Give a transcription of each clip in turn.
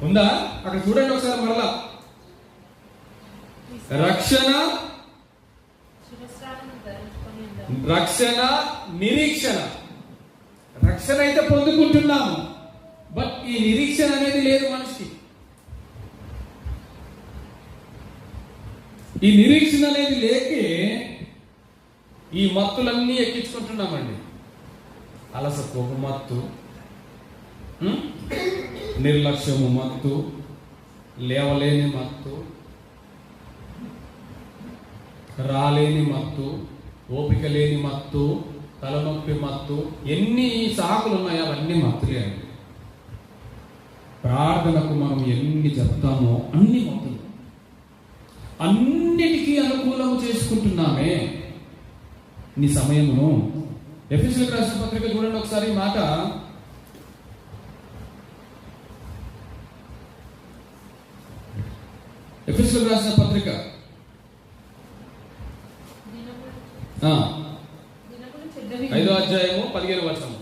ఉందా? అక్కడ చూడండి ఒకసారి మరలా. రక్షణ, రక్షణ, నిరీక్షణ. రక్షణ అయితే పొందుకుంటున్నాము, బట్ ఈ నిరీక్షణ అనేది లేదు మనిషికి. ఈ నిరీక్షణ అనేది లేకే ఈ మత్తులన్నీ ఎక్కించుకుంటున్నామండి. అలసత్వపు మత్తు, నిర్లక్ష్యము మత్తు, లేవలేని మత్తు, రాలేని మత్తు, ఓపిక లేని మత్తు, తలనొప్పి మత్తు, ఎన్ని సాకులు ఉన్నాయో అవన్నీ మత్తులే అండి. ప్రార్థనకు మనం ఎన్ని చెప్తామో అన్ని మత్తులు. అన్నిటికీ అనుకూలం చేసుకుంటున్నామే నీ సమయమును. ఎఫెసీయులకు రాసిన పత్రిక చూడండి ఒకసారి మాట. ఎఫెసీయులకు రాసిన పత్రిక 5వ అధ్యాయము 15వ వచనము.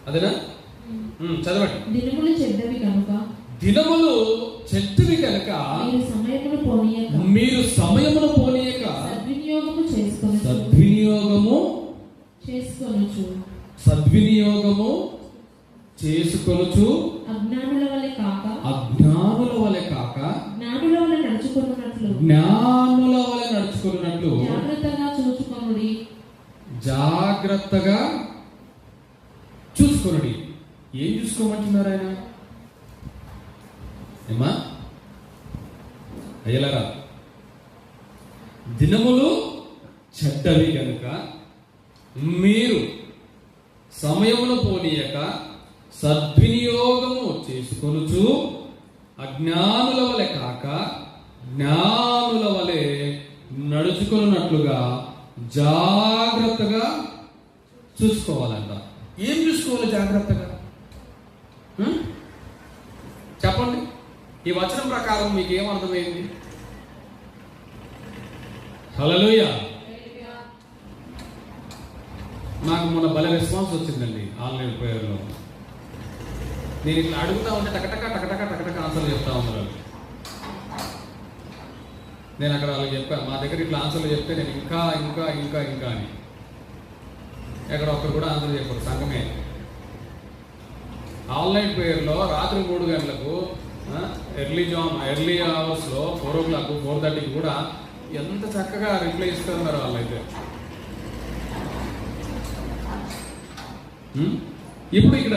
అదేనా? చదవండి. దినములు చెడ్డవి కనుక మీరు సమయమును పోనీయక సద్వినియోగము చేసుకొనుచు అజ్ఞానుల వలె కాక జ్ఞానుల వలె నడుచుకున్నట్లు జాగ్రత్తగా చూసుకొనుడి. ఏం చూసుకోమంటున్నారు ఆయన? ఏమా అయ్యలారా, దినములు చెడ్డవి కనుక మీరు సమయమును పోనీయక సద్వినియోగము చేసుకొనుచు అజ్ఞానుల వలె కాక జ్ఞానుల వలె నడుచుకున్నట్లుగా జాగ్రత్తగా చూసుకోవాలంట. ఏం చూసుకోవాలి జాగ్రత్తగా? చెప్పండి. ఈ వచనం ప్రకారం మీకు ఏమర్థమైంది? హల్లెలూయా. నాకు మొన్న భలే రెస్పాన్స్ వచ్చిందండి ఆన్లైన్ ప్రేయర్లో. నేను ఇట్లా అడుగుతా ఉంటే టకటక ఆన్సర్లు చెప్తా ఉన్నారు. నేను అక్కడ వాళ్ళకి చెప్పాను, మా దగ్గర ఇట్లా ఆన్సర్లు చెప్తే నేను ఇంకా ఇంకా ఇంకా ఇంకా అని. ఎక్కడ ఒక్కరు కూడా ఆన్సర్ చెప్పారు. సంఘమే ఆన్లైన్ ప్రేయర్లో రాత్రి 3 గంటలకు ఎర్లీ అవర్స్లో 4 o'clock 4:30కి కూడా ఎంత చక్కగా రిప్లై ఇస్తున్నారు వాళ్ళైతే. ఇప్పుడు ఇక్కడ